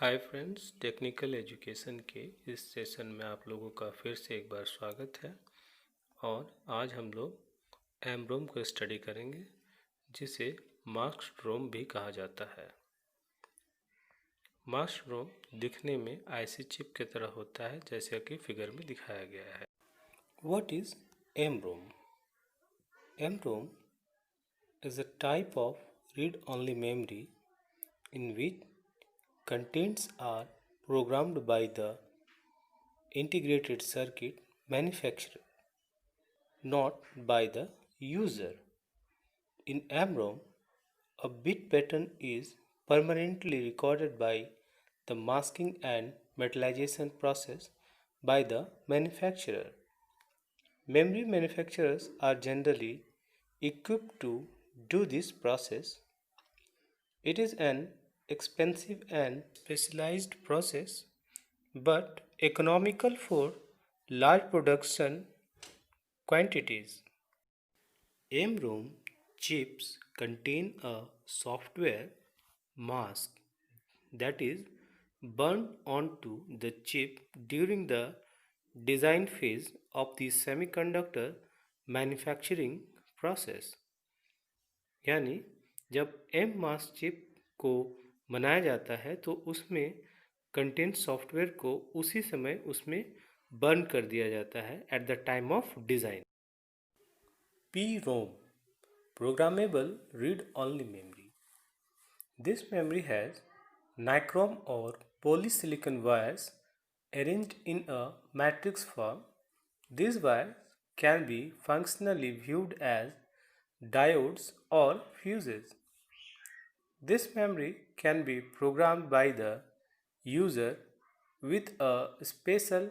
Hi friends, technical education के इस session में आप लोगों का फिर से एक बार स्वागत है। और आज हम लोग एमरोम को स्टडी करेंगे, जिसे मार्कस्ट्रोम भी कहा जाता है। मार्कस्ट्रोम दिखने में आईसी चिप की तरह होता है, जैसे कि फिगर में दिखाया गया है। व्हाट इज एमरोम? एमरोम is a type of read-only memory in which contents are programmed by the integrated circuit manufacturer, not by the user. In AMROM, a bit pattern is permanently recorded by the masking and metallization process by the manufacturer. Memory manufacturers are generally equipped to do this process. It is an expensive and specialized process, but economical for large production quantities. MROM chips contain a software mask that is burned onto the chip during the design phase of the semiconductor manufacturing process. यानी जब M मास chip को बनाया जाता है तो उसमें content software को उसी समय उसमें बर्न कर दिया जाता है at the time of design. PROM, Programmable Read-Only Memory. This memory has nichrome or polysilicon wires arranged in a matrix form. These wires can be functionally viewed as diodes or fuses. This memory can be programmed by the user with a special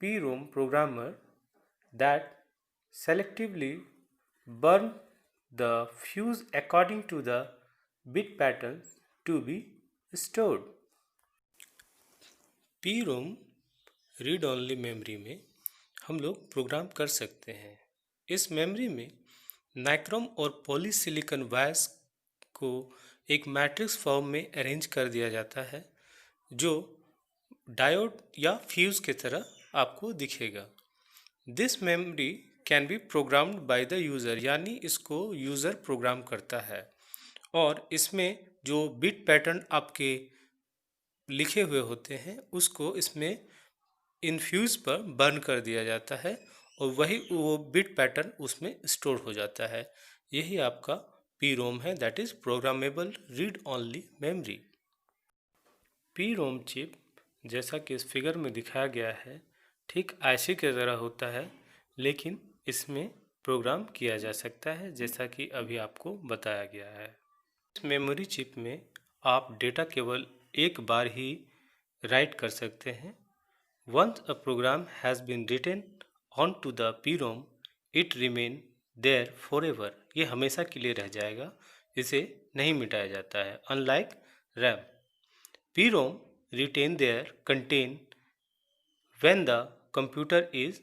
PROM programmer that selectively burn the fuse according to the bit patterns to be stored. PROM read only memory में हम लोग programme कर सकते हैं। इस memory में nichrome और polysilicon wires को एक मैट्रिक्स फॉर्म में अरेंज कर दिया जाता है, जो डायोड या फ्यूज की तरह आपको दिखेगा। This memory can be programmed by the user, यानी इसको यूज़र प्रोग्राम करता है। और इसमें जो बिट पैटर्न आपके लिखे हुए होते हैं उसको इसमें इन्फ्यूज़ पर बर्न कर दिया जाता है और वही वो बिट पैटर्न उसमें स्टोर हो जाता है। यही आपका PROM है, that is programmable read only memory. PROM chip जैसा कि इस फिगर में दिखाया गया है ठीक IC की तरह होता है, लेकिन इसमें प्रोग्राम किया जा सकता है, जैसा कि अभी आपको बताया गया है। इस मेमोरी चिप में आप डेटा केवल एक बार ही राइट कर सकते हैं। Once a program has been written onto the PROM, it remain there forever. ये हमेशा के लिए रह जाएगा, इसे नहीं मिटाया जाता है। Unlike RAM, PROM retain their content when the computer is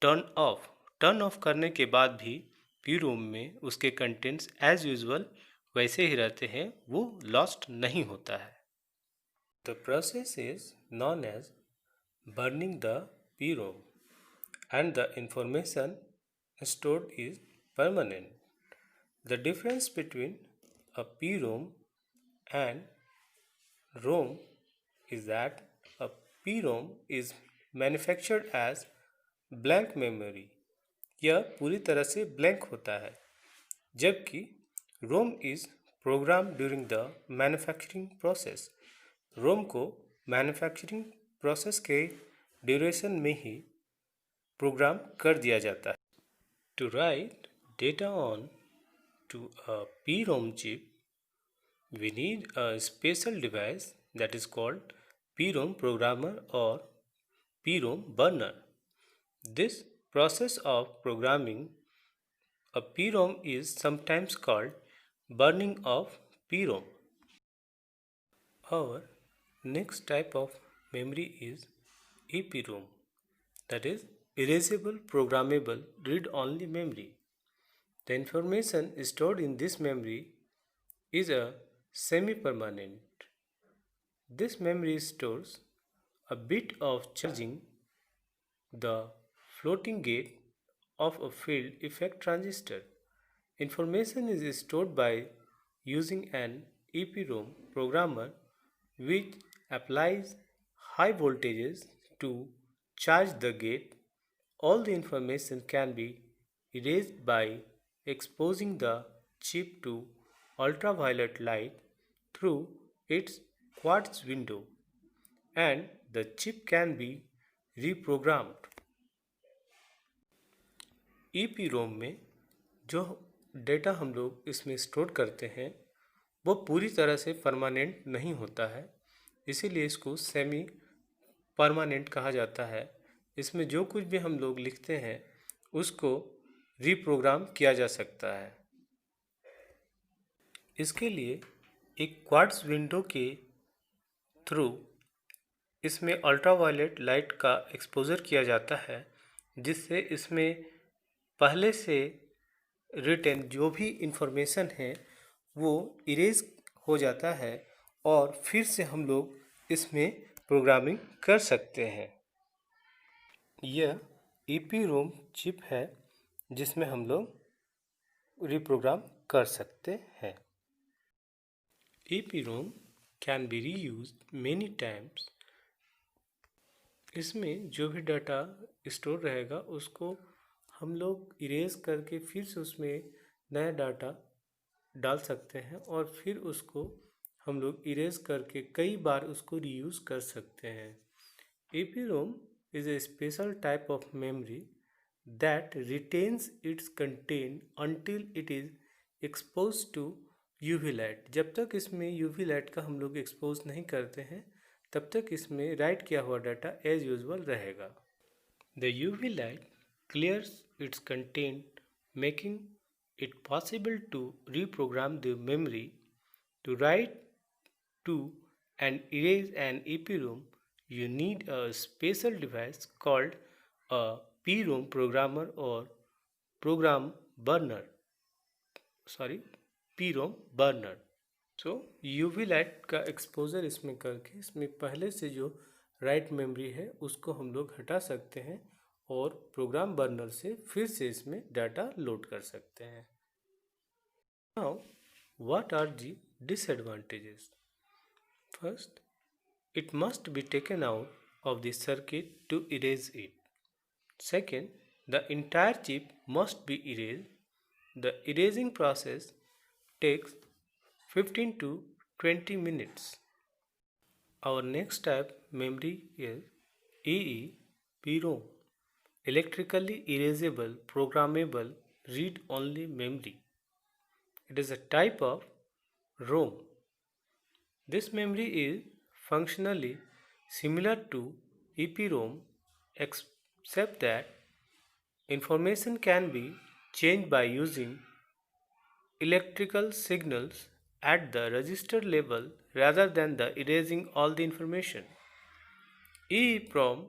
turned off. Turn off करने के बाद भी PROM में उसके कंटेंट्स एज यूजुअल वैसे ही रहते हैं, वो लॉस्ट नहीं होता है। The process is known as burning the PROM, and the information stored is permanent. The difference between a PROM and ROM is that a PROM is manufactured as blank memory. यह पूरी तरह से blank होता है, जबकि ROM is programmed during the manufacturing process. ROM को manufacturing process के duration में ही प्रोग्राम कर दिया जाता है। To write data on to a PROM chip, we need a special device that is called PROM programmer or PROM burner. This process of programming a PROM is sometimes called burning of PROM. Our next type of memory is EPROM, that is erasable programmable read-only memory. The information stored in this memory is a semi-permanent. This memory stores a bit of charging the floating gate of a field effect transistor. Information is stored by using an EPROM programmer which applies high voltages to charge the gate. All the information can be erased by exposing the chip to ultraviolet light through its quartz window, and the chip can be reprogrammed. EPROM में जो data हम लोग इसमें store करते हैं वो पूरी तरह से परमानेंट नहीं होता है, इसीलिए इसको सेमी परमानेंट कहा जाता है। इसमें जो कुछ भी हम लोग लिखते हैं उसको रीप्रोग्राम किया जा सकता है। इसके लिए एक क्वार्ट्ज विंडो के थ्रू इसमें अल्ट्रावायलेट लाइट का एक्सपोजर किया जाता है, जिससे इसमें पहले से रिटन जो भी इंफॉर्मेशन है वो इरेज हो जाता है और फिर से हम लोग इसमें प्रोग्रामिंग कर सकते हैं। यह EPROM चिप है जिसमें हम लोग रिप्रोग्राम कर सकते हैं। EPROM can be reused many times. इसमें जो भी डाटा स्टोर रहेगा उसको हम लोग इरेज करके फिर से उसमें नया डाटा डाल सकते हैं और फिर उसको हम लोग इरेज करके कई बार उसको रीयूज़ कर सकते हैं। EPROM is a special type of memory that retains its content until it is exposed to UV light। जब तक इसमें UV लाइट का हम लोग एक्सपोज नहीं करते हैं तब तक इसमें राइट किया हुआ डाटा एज यूजुअल रहेगा। The UV light clears its content, making it possible to reprogram the memory to write to and erase an EPROM. You need a special device called a PROM programmer or program burner. PROM burner. So UV light का exposure इसमें करके इसमें पहले से जो write memory है उसको हम लोग हटा सकते हैं और प्रोग्राम बर्नर से फिर से इसमें डाटा लोड कर सकते हैं। Now what are the disadvantages? First, it must be taken out of the circuit to erase it. Second, the entire chip must be erased. The erasing process takes 15 to 20 minutes. Our next type memory is EEPROM, electrically erasable programmable read-only memory. It is a type of ROM. This memory is functionally similar to EPROM except that information can be changed by using electrical signals at the register level rather than the erasing all the information. EEPROM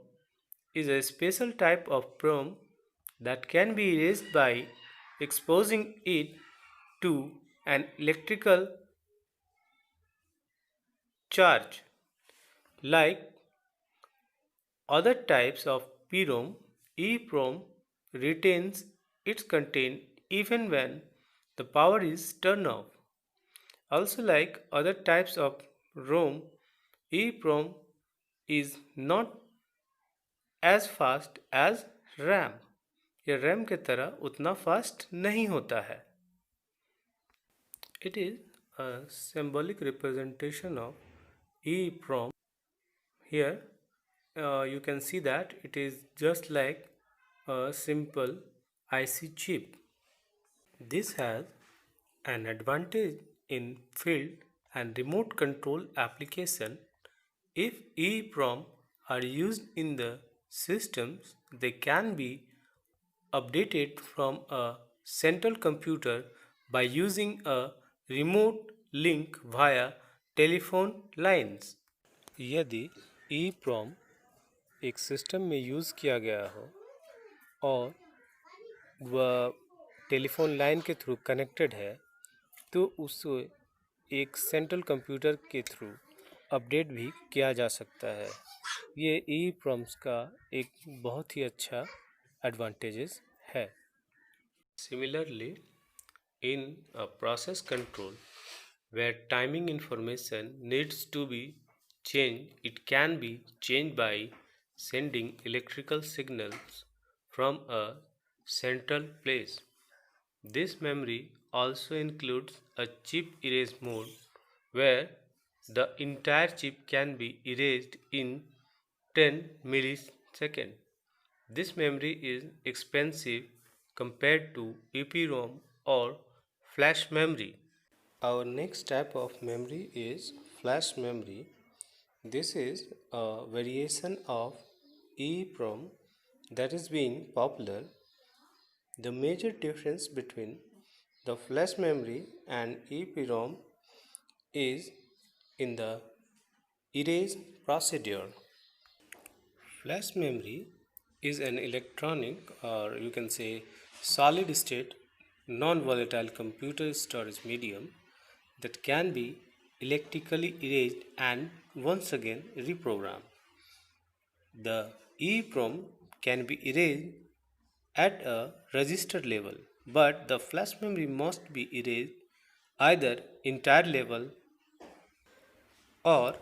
is a special type of PROM that can be erased by exposing it to an electrical charge. Like other types of PROM, EEPROM retains its content even when the power is turned off. Also, like other types of ROM, EEPROM is not as fast as RAM। यह RAM के तरह उतना fast नहीं होता है। It is a symbolic representation of EEPROM. Here you can see that it is just like a simple IC chip. This has an advantage in field and remote control application. If EEPROM are used in the systems, they can be updated from a central computer by using a remote link via telephone lines. यदि EEPROM एक system में use किया गया हो और वह telephone line के through connected है तो उसे एक सेंट्रल कंप्यूटर के थ्रू अपडेट भी किया जा सकता है। ये EEPROMs का एक बहुत ही अच्छा एडवांटेजेस है। Similarly, in a process control where timing information needs to be changed, it can be changed by sending electrical signals from a central place. This memory also includes a chip erase mode where the entire chip can be erased in 10 milliseconds. This memory is expensive compared to EPROM or flash memory. Our next type of memory is flash memory. This is a variation of EEPROM that is being popular. The major difference between the flash memory and EEPROM is in the erase procedure. Flash memory is an electronic, or you can say solid state non-volatile computer storage medium that can be electrically erased and once again reprogrammed. The EEPROM can be erased at a register level, but the flash memory must be erased either entire level or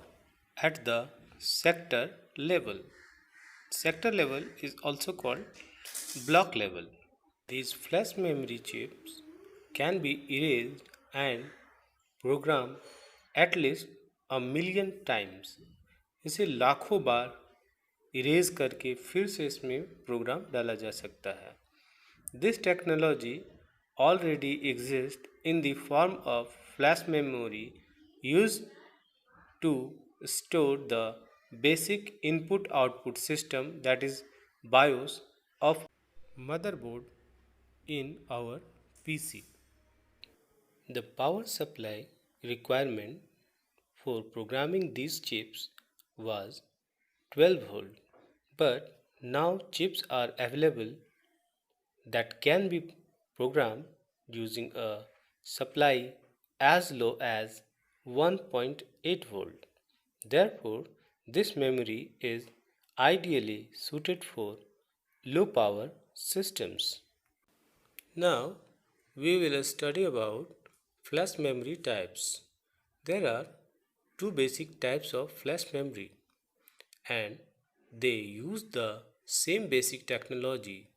at the sector level. Sector level is also called block level. These flash memory chips can be erased and programmed at least a million times. इसे लाखों बार erase करके फिर से इसमें programme डाला जा सकता है. This technology already exists in the form of flash memory used to store the basic input output system, that is BIOS, of motherboard in our PC. The power supply requirement for programming these chips was 12 volt, but now chips are available that can be programmed using a supply as low as 1.8 volt. Therefore, this memory is ideally suited for low power systems. Now, we will study about flash memory types. There are two basic types of flash memory and they use the same basic technology.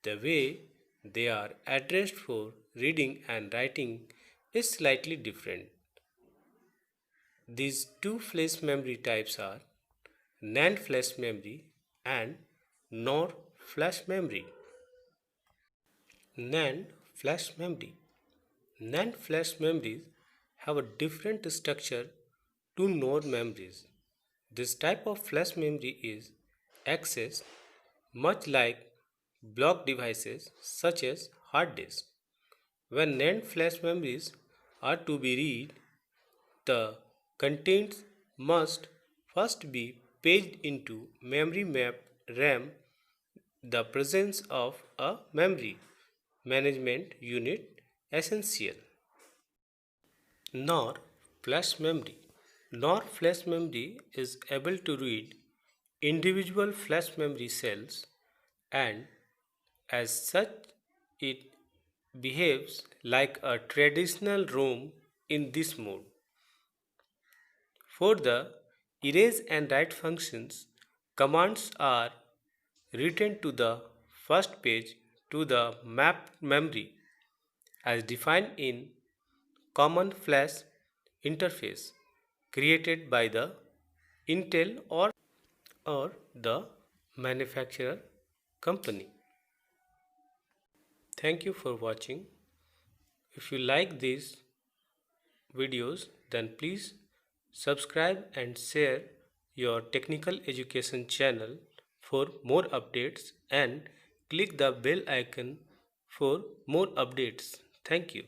The way they are addressed for reading and writing is slightly different. These two flash memory types are NAND flash memory and NOR flash memory. NAND flash memory. NAND flash memories have a different structure to NOR memories. This type of flash memory is accessed much like block devices such as hard disk. When NAND flash memories are to be read, the contents must first be paged into memory mapped RAM, the presence of a memory management unit essential. NOR flash memory. NOR flash memory is able to read individual flash memory cells and as such it behaves like a traditional ROM in this mode. For the erase and write functions, commands are written to the first page to the mapped memory as defined in common flash interface created by the Intel or the manufacturer company. Thank you for watching. If you like these videos, then please subscribe and share your technical education channel for more updates and click the bell icon for more updates. Thank you.